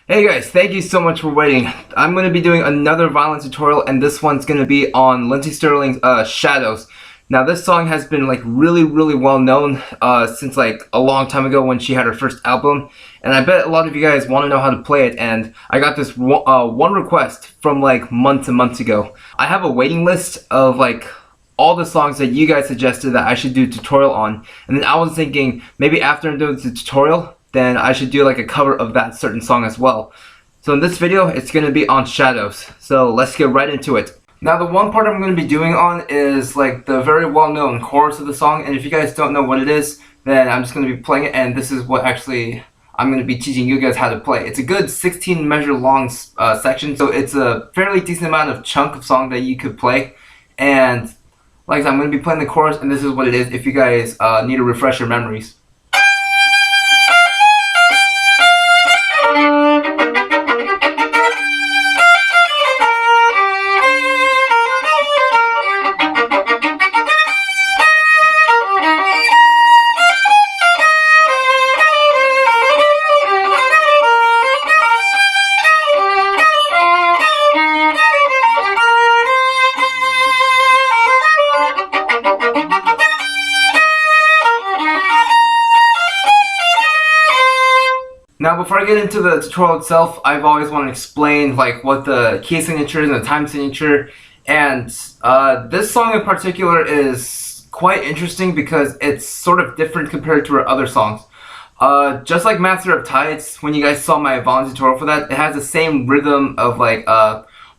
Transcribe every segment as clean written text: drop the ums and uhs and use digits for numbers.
Hey guys, thank you so much for waiting. I'm going to be doing another violin tutorial, and this one's going to be on Lindsey Stirling's Shadows. Now this song has been like really well known since like a long time ago when she had her first album, and I bet a lot of you guys want to know how to play it, and I got this one request from like months and months ago. I have a waiting list of like all the songs that you guys suggested that I should do a tutorial on, and then I was thinking maybe after I'm doing the tutorial then I should do like a cover of that certain song as well. So in this video, it's going to be on Shadows. So let's get right into it. Now the one part I'm going to be doing on is like the very well-known chorus of the song, and if you guys don't know what it is, then I'm just going to be playing it, and this is what actually I'm going to be teaching you guys how to play. It's a good 16 measure long section, so it's a fairly decent amount of chunk of song that you could play. And like I said, I'm going to be playing the chorus, and this is what it is if you guys need to refresh your memories. Now before I get into the tutorial itself, I've always wanted to explain like what the key signature is and the time signature, and this song in particular is quite interesting because it's sort of different compared to her other songs. Just like Master of Tides, when you guys saw my violin tutorial for that, it has the same rhythm of like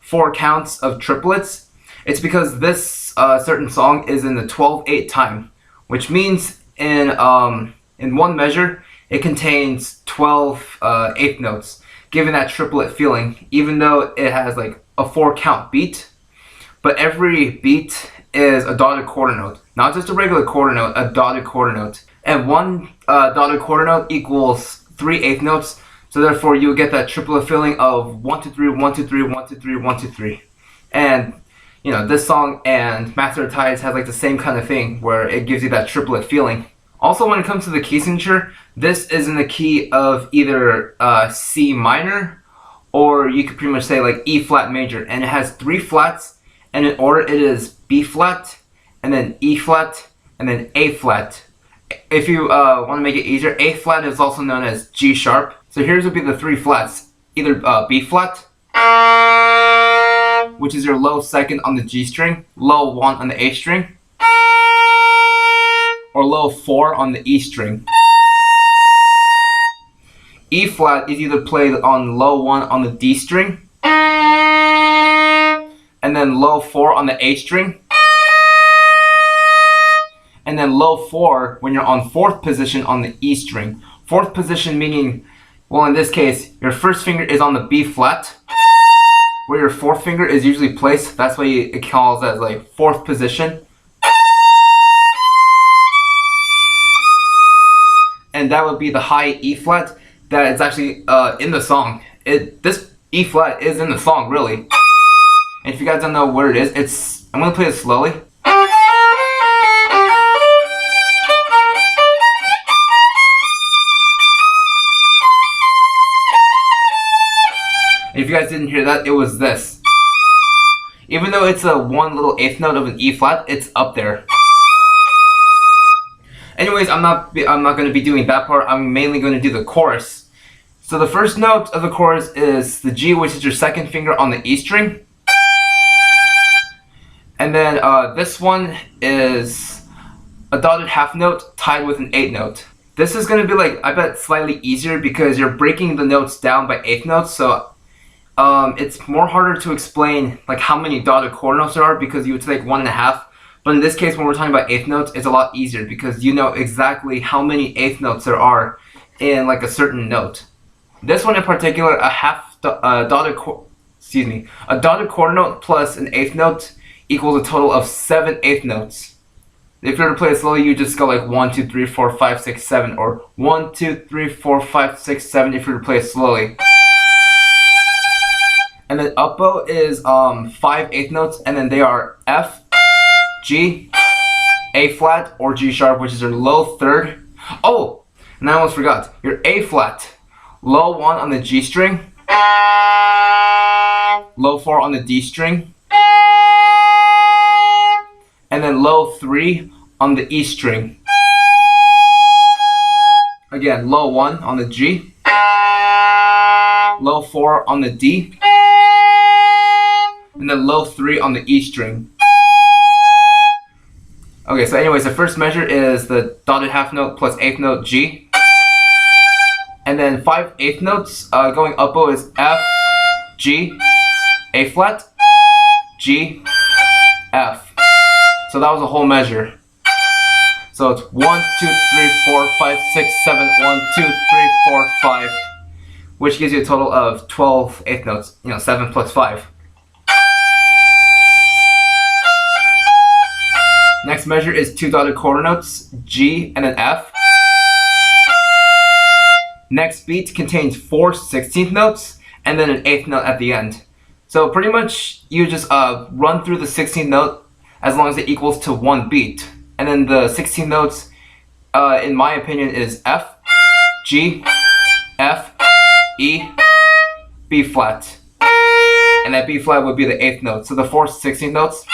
4 counts of triplets. It's because this certain song is in the 12/8 time, which means in one measure it contains 12 eighth notes, giving that triplet feeling, even though it has like a 4 count beat. But every beat is a dotted quarter note, not just a regular quarter note, a dotted quarter note. And one dotted quarter note equals 3 eighth notes, so therefore you get that triplet feeling of 1 2 3 1 2 3 1 2 3 1 2 3. And you know, this song and Master of Tides has like the same kind of thing where it gives you that triplet feeling. Also, when it comes to the key signature, this is in the key of either C minor, or you could pretty much say like E flat major, and it has 3 flats, and in order it is B flat, and then E flat, and then A flat. If you want to make it easier, A flat is also known as G sharp. So here's would be the 3 flats, either B flat, which is your low second on the G string, low 1 on the A string, or low 4 on the E string. E flat is either played on low 1 on the D string, and then low 4 on the A string, and then low 4 when you're on 4th position on the E string. 4th position meaning, well in this case, your first finger is on the B flat, where your 4th finger is usually placed. That's why it calls as like 4th position. And that would be the high E flat that is actually in the song. This E flat is in the song, really. And if you guys don't know where it is, I'm gonna play it slowly. And if you guys didn't hear that, it was this. Even though it's a one little eighth note of an E flat, it's up there. Anyways, I'm not going to be doing that part. I'm mainly going to do the chorus. So the first note of the chorus is the G, which is your 2nd finger on the E string. And then this one is a dotted half note tied with an 8th note. This is going to be like, I bet, slightly easier because you're breaking the notes down by 8th notes. So it's more harder to explain like how many dotted quarter notes there are, because you would take 1.5. But in this case, when we're talking about 8th notes, it's a lot easier because you know exactly how many 8th notes there are in like a certain note. This one in particular, a dotted quarter note plus an 8th note equals a total of 7 8th notes. If you were to play it slowly, you just go like 1 2 3 4 5 6 7, or 1 2 3 4 5 6 7 if you were to play it slowly. And then up bow is 5 8th notes, and then they are F, G, A flat, or G sharp, which is your low 3rd. Oh, and I almost forgot. Your A flat, low 1 on the G string, low 4 on the D string, and then low 3 on the E string. Again, low 1 on the G, low 4 on the D, and then low 3 on the E string. Okay, so anyways, the first measure is the dotted half note plus eighth note G. And then 5 eighth notes going up bow is F, G, A flat, G, F. So that was a whole measure. So it's 1, 2, 3, 4, 5, 6, 7, 1, 2, 3, 4, 5, which gives you a total of 12 eighth notes, 7 plus 5. Next measure is 2 dotted quarter notes, G and then F. Next beat contains 4 16th notes and then an 8th note at the end. So pretty much you just run through the 16th note as long as it equals to 1 beat. And then the 16 notes, in my opinion, is F, G, F, E, B flat. And that B flat would be the 8th note. So the 4 16th notes,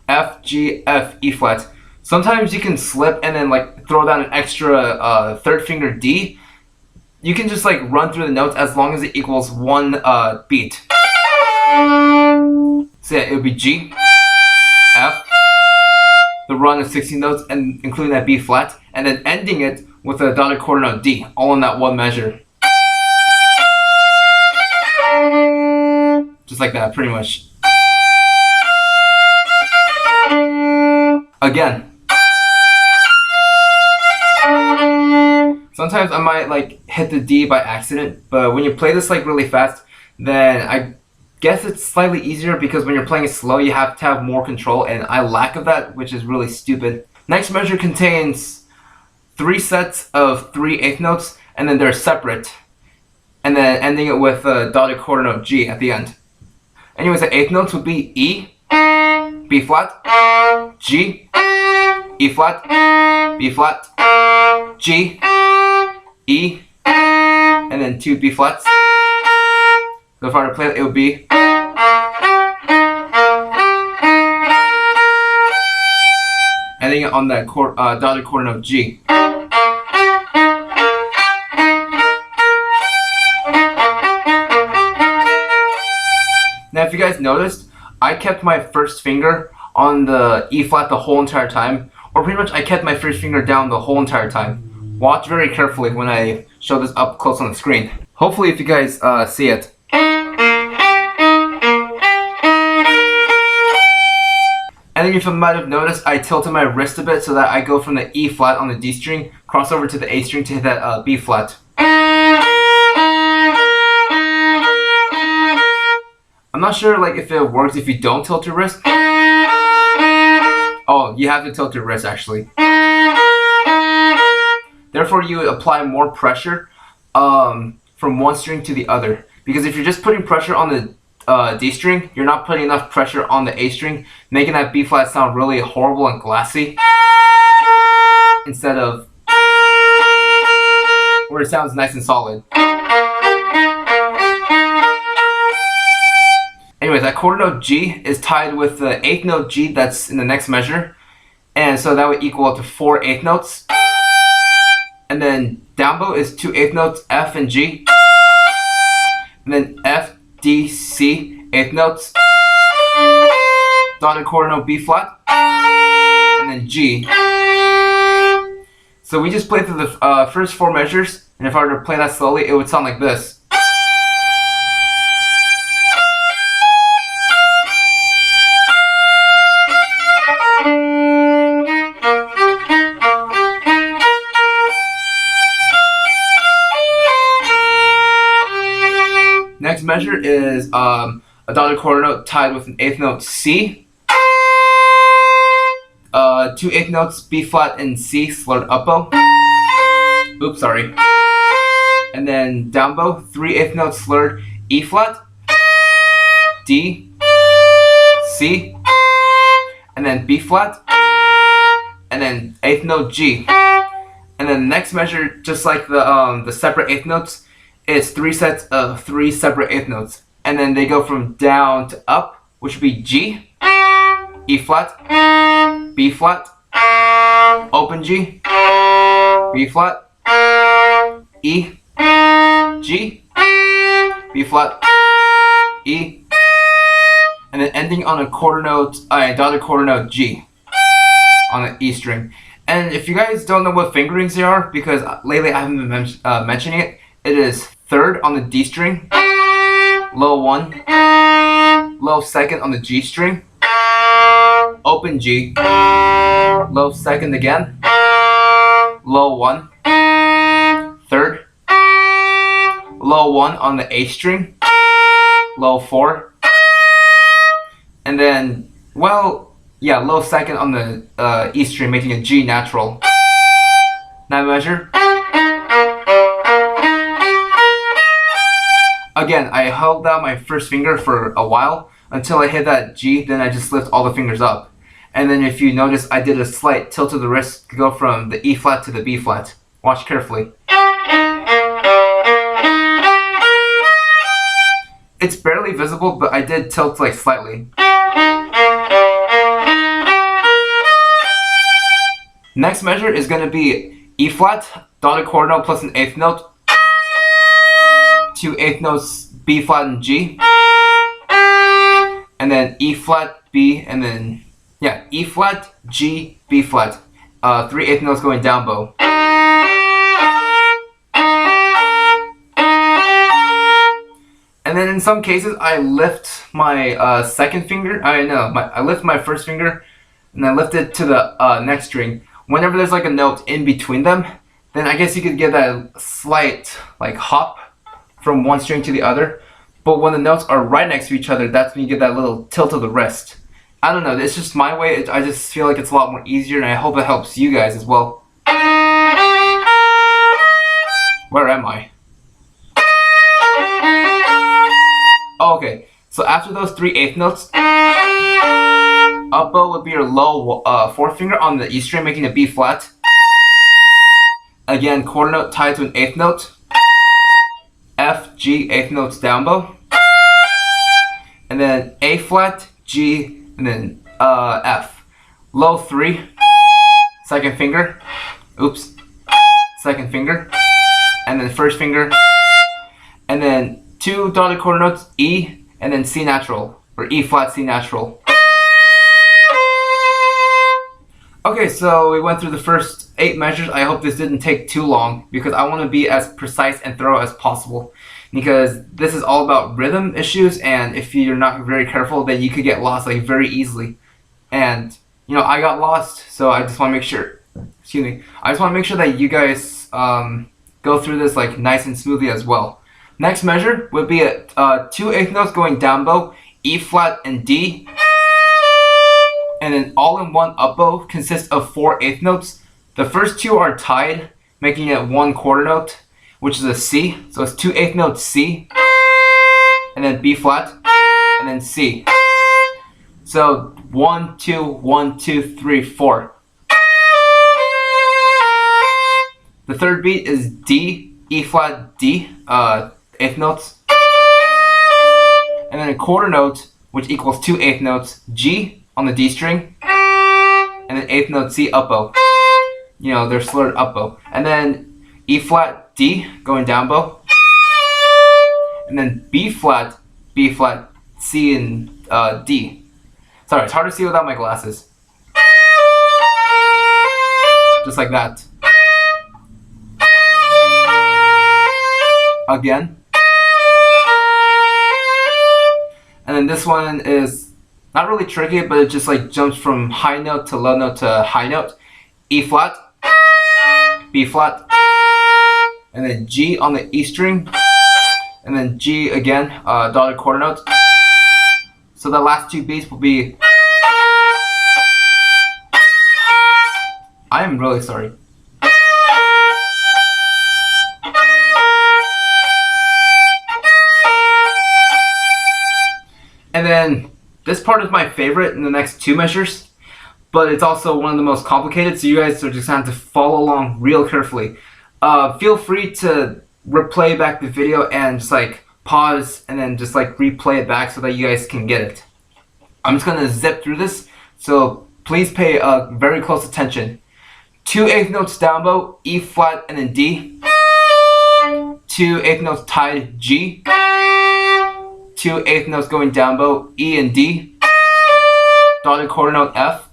F, G, F, E flat. Sometimes you can slip and then throw down an extra third finger D. You can just run through the notes as long as it equals 1 beat. So yeah, it would be G, F, the run of 16 notes and including that B flat, and then ending it with a dotted quarter note D, all in that one measure. Just like that, pretty much. Again. Sometimes I might hit the D by accident, but when you play this really fast, then I guess it's slightly easier because when you're playing it slow, you have to have more control, and I lack of that, which is really stupid. Next measure contains 3 sets of 3 eighth notes, and then they're separate, and then ending it with a dotted quarter note G at the end. Anyways, the eighth notes would be E, B flat, G, E flat, B flat, G, E, and then 2 B flats. So if I were to play it, it would be ending it on that dotted quarter note G. Now if you guys noticed, I kept my first finger on the E flat the whole entire time, or pretty much I kept my first finger down the whole entire time. Watch very carefully when I show this up close on the screen. Hopefully if you guys see it. And then if you might have noticed, I tilted my wrist a bit so that I go from the E flat on the D string, cross over to the A string to hit that B flat. I'm not sure if it works if you don't tilt your wrist. Oh, you have to tilt your wrist actually. Therefore, you would apply more pressure from one string to the other. Because if you're just putting pressure on the D string, you're not putting enough pressure on the A string, making that B flat sound really horrible and glassy. Instead of where it sounds nice and solid. Anyways, that quarter note G is tied with the eighth note G that's in the next measure. And so that would equal up to 4 eighth notes. And then down bow is 2 eighth notes, F and G. And then F, D, C, eighth notes. Dotted quarter note B flat. And then G. So we just played through the first 4 measures. And if I were to play that slowly, it would sound like this. Next measure is a dotted quarter note tied with an eighth note C. 2 eighth notes B flat and C slurred up bow. Oops, sorry. And then down bow, 3 eighth notes slurred E flat, D, C, and then B flat, and then eighth note G. And then the next measure, just like the separate eighth notes, it's 3 sets of 3 separate eighth notes, and then they go from down to up, which would be G, E flat, B flat, open G, B flat, E, G, B flat, E, and then ending on a quarter note, dotted quarter note G on the E string. And if you guys don't know what fingerings they are, because lately I haven't been mentioning it, it is third on the D string, low 1, low second on the G string, open G, low second again, low 1, third, low 1 on the A string, low 4, and then, well, yeah, low second on the E string, making a G natural. That measure. Again, I held down my first finger for a while until I hit that G, then I just lift all the fingers up. And then if you notice, I did a slight tilt of the wrist to go from the E flat to the B flat. Watch carefully. It's barely visible, but I did tilt like slightly. Next measure is going to be E flat, dotted quarter note plus an eighth note, 2 eighth notes B flat and G, and then E flat, B, and then, yeah, E flat, G, B flat, 3 eighth notes going down bow. And then in some cases, I lift my second finger. I lift my first finger, and I lift it to the next string. Whenever there's like a note in between them, then I guess you could get that slight like hop from one string to the other. But when the notes are right next to each other, that's when you get that little tilt of the wrist. I don't know, it's just my way. I just feel like it's a lot more easier, and I hope it helps you guys as well. Where am I? Oh, okay, so after those 3 eighth notes, up bow would be your low 4th finger on the E string, making a B flat. Again, quarter note tied to an eighth note. F, G, eighth notes down bow. And then A flat, G, and then F. Low 3, second finger. Oops. Second finger. And then first finger. And then 2 dotted quarter notes, E, and then C natural, or E flat, C natural. Okay, so we went through the first 8 measures. I hope this didn't take too long, because I want to be as precise and thorough as possible, because this is all about rhythm issues, and if you're not very careful, then you could get lost like very easily. And you know, I got lost, so I just want to make sure, I just want to make sure that you guys go through this like nice and smoothly as well. Next measure would be 2 eighth notes going down bow, E flat and D, and an all-in-one up bow consists of 4 eighth notes. The first 2 are tied, making it 1 quarter note, which is a C. So it's 2 eighth notes C, and then B flat, and then C. So 1, 2, 1, 2, 3, 4. The third beat is D, E flat, D, eighth notes, and then a quarter note, which equals 2 eighth notes, G on the D string, and then eighth note C up bow. You know, they're slurred up bow. And then E flat, D going down bow, and then B flat, C and D. Sorry, it's hard to see without my glasses. Just like that. Again. And then this one is not really tricky, but it just like jumps from high note to low note to high note. E flat, B flat, and then G on the E string, and then G again, dotted quarter note. So the last 2 beats will be. I am really sorry. And then this part is my favorite in the next 2 measures, but it's also one of the most complicated, so you guys are just going to have to follow along real carefully. Feel free to replay back the video and just like pause and then just like replay it back so that you guys can get it. I'm just gonna zip through this, so please pay very close attention. 2/8 notes down bow, E flat and then D. 2/8 notes tied, G. 2/8 notes going down bow, E and D. Dotted quarter note, F.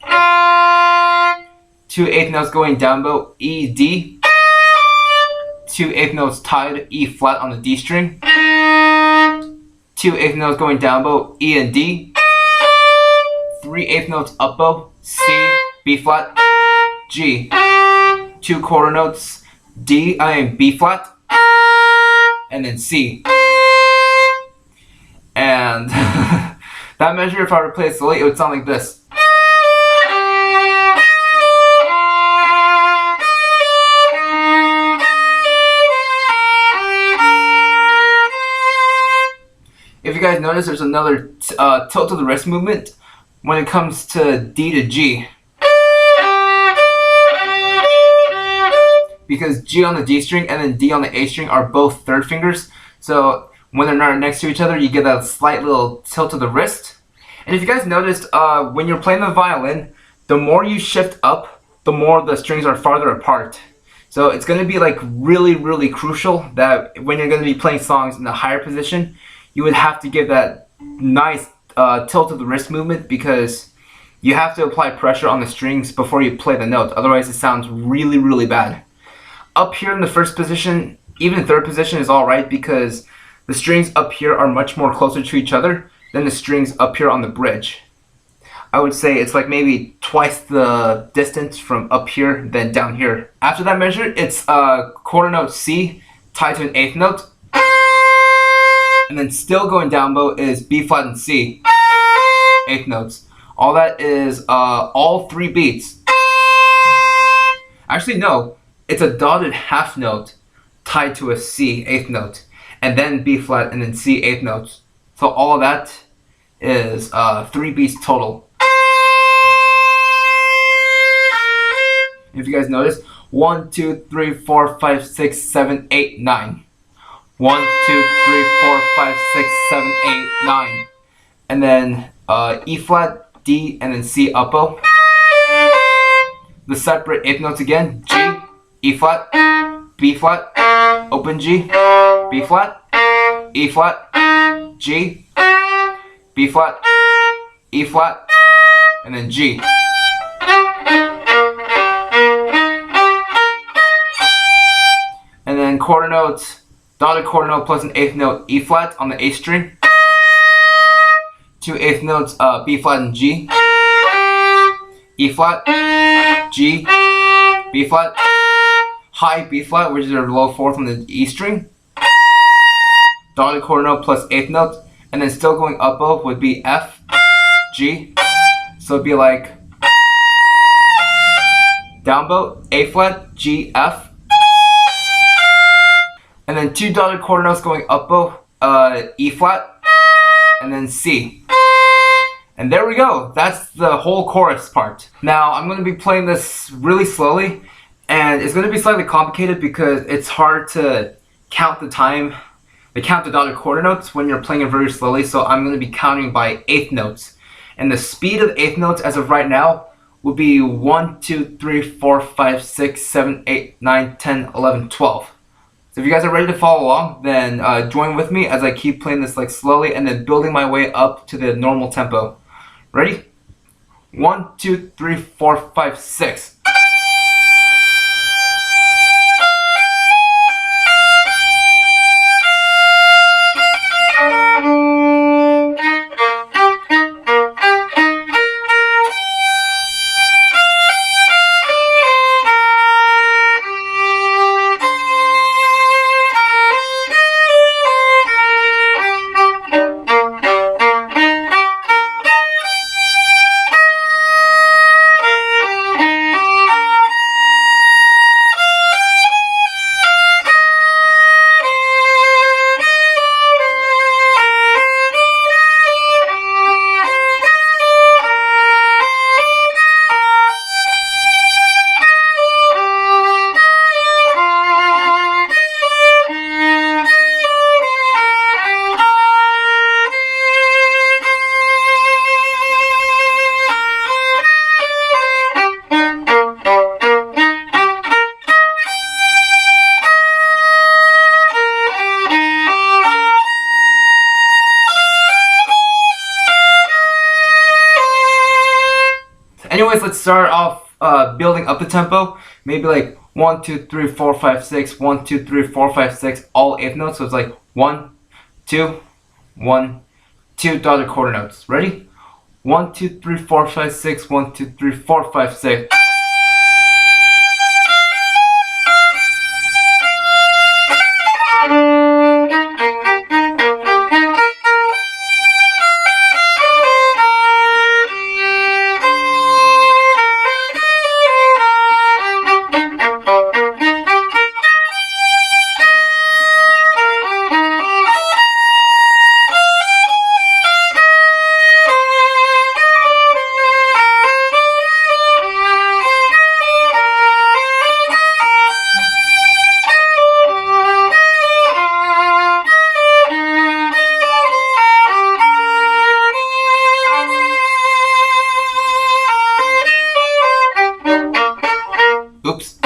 2/8 notes going down bow, E, D. 2/8 notes tied, E flat on the D string. 2/8 notes going down bow, E and D. 3/8 notes up bow, C, B flat, G. 2 quarter notes, D, B flat, and then C. And that measure, if I were to play it slowly, it would sound like this. If you guys notice, there's another tilt of the wrist movement when it comes to D to G. Because G on the D string and then D on the A string are both third fingers. So when they're not next to each other, you get that slight little tilt of the wrist. And if you guys noticed, when you're playing the violin, the more you shift up, the more the strings are farther apart. So it's going to be like really, really crucial that when you're going to be playing songs in the higher position, you would have to give that nice tilt of the wrist movement, because you have to apply pressure on the strings before you play the note. Otherwise, it sounds really, really bad. Up here in the first position, even third position is alright, because the strings up here are much more closer to each other than the strings up here on the bridge. I would say it's like maybe twice the distance from up here than down here. After that measure, it's quarter note C tied to an eighth note. And then still going down bow is B flat and C, eighth notes. All that is all 3 beats. Actually, no. It's a dotted half note tied to a C, eighth note, and then B flat and then C, eighth notes. So all of that is 3 beats total. If you guys notice, 1, 2, 3, 4, 5, 6, 7, 8, 9. 1, 2, 3, 4, 5, 6, 7, 8, 9. And then E flat, D, and then C up bow. The separate eighth notes again, G, E flat, B flat, open G, B flat, E flat, G, B flat, E flat, and then G. And then quarter notes, dotted quarter note plus an eighth note, E flat on the A string. 2 eighth notes, B flat and G, E flat, G, B flat, high B flat, which is a low fourth on the E string, dotted quarter note plus eighth note, and then still going up bow would be F, G, so it'd be like down bow, A flat, G, F, and then 2 dotted quarter notes going up bow, E flat, and then C. And there we go. That's the whole chorus part. Now I'm going to be playing this really slowly, and it's going to be slightly complicated because it's hard to count the time, count the dotted quarter notes when you're playing it very slowly. So I'm going to be counting by eighth notes, and the speed of eighth notes as of right now would be 1, 2, 3, 4, 5, 6, 7, 8, 9, 10, 11, 12. So if you guys are ready to follow along, then join with me as I keep playing this like slowly and then building my way up to the normal tempo. Ready? 1, 2, 3, 4, 5, 6. Anyways, let's start off building up the tempo. Maybe like 1, 2, 3, 4, 5, 6, 1, 2, 3, 4, 5, 6, all eighth notes. So it's like 1, 2, 1, 2 dotted quarter notes. Ready? 1, 2, 3, 4, 5, 6, 1, 2, 3, 4, 5, 6. Oops.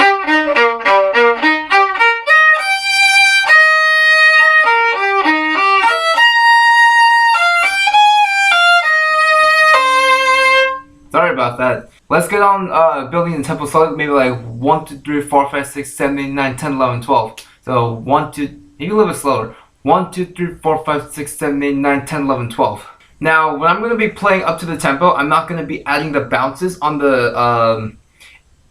Sorry about that. Let's get on building the tempo slowly, maybe like 1, 2, 3, 4, 5, 6, 7, 8, 9, 10, 11, 12. So 1, 2, maybe a little bit slower. 1, 2, 3, 4, 5, 6, 7, 8, 9, 10, 11, 12. Now, when I'm going to be playing up to the tempo, I'm not going to be adding the bounces on the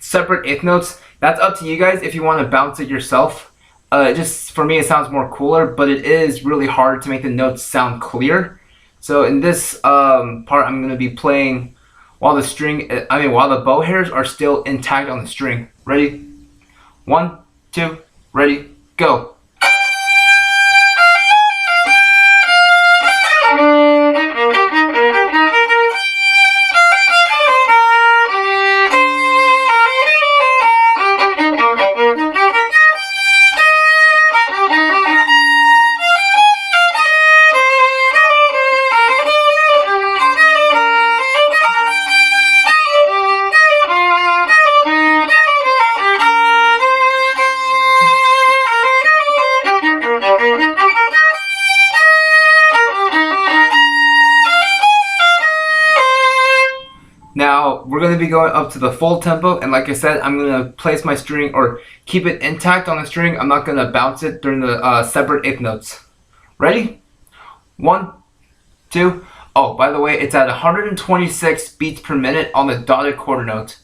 separate eighth notes. That's up to you guys if you want to bounce it yourself. Just for me, it sounds more cooler, but it is really hard to make the notes sound clear. So in this part, I'm going to be playing while while the bow hairs are still intact on the string. Ready? 1, 2, ready, go. Now we're going to be going up to the full tempo, and like I said, I'm going to place my string or keep it intact on the string. I'm not going to bounce it during the separate eighth notes. Ready? 1, 2. Oh, by the way, it's at 126 beats per minute on the dotted quarter note.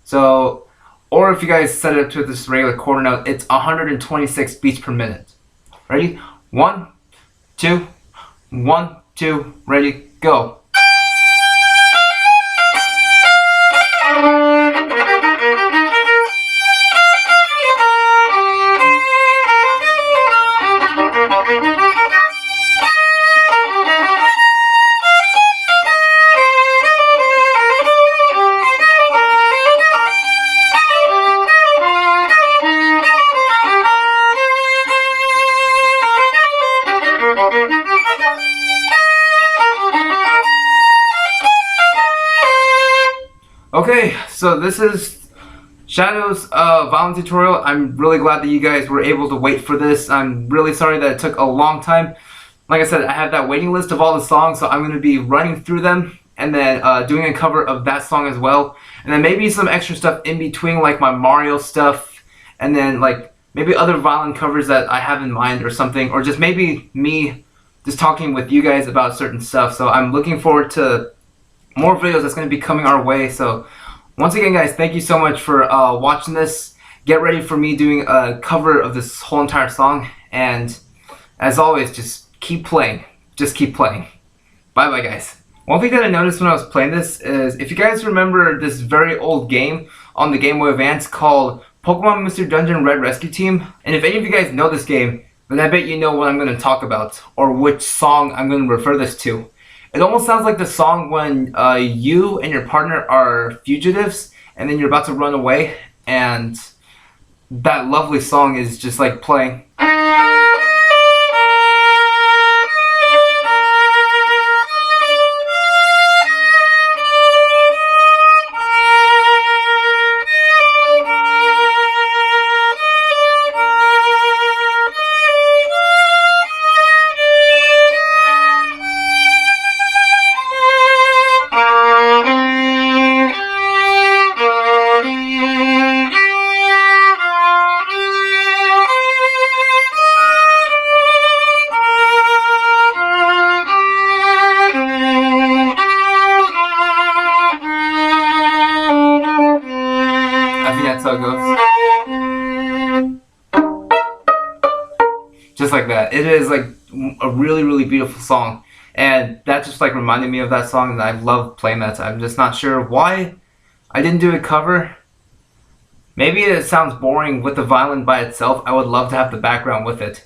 So, or if you guys set it to this regular quarter note, it's 126 beats per minute. Ready? 1, 2, 1, 2, ready, go. Okay, so this is Shadow's Violin tutorial. I'm really glad that you guys were able to wait for this. I'm really sorry that it took a long time. Like I said, I have that waiting list of all the songs, so I'm going to be running through them and then doing a cover of that song as well. And then maybe some extra stuff in between, like my Mario stuff, and then like maybe other violin covers that I have in mind or something, or just maybe me just talking with you guys about certain stuff. So I'm looking forward to more videos that's going to be coming our way. So once again, guys, thank you so much for watching this. Get ready for me doing a cover of this whole entire song, and as always, just keep playing. Just keep playing. Bye bye, guys. One thing that I noticed when I was playing this is, if you guys remember this very old game on the Game Boy Advance called Pokemon Mystery Dungeon Red Rescue Team, and if any of you guys know this game, then I bet you know what I'm going to talk about, or which song I'm going to refer this to. It almost sounds like the song when you and your partner are fugitives and then you're about to run away, and that lovely song is just like playing. just like that. It is like a really really beautiful song, and that just like reminded me of that song, and I love playing that. I'm just not sure why I didn't do a cover. Maybe it sounds boring with the violin by itself. I would love to have the background with it.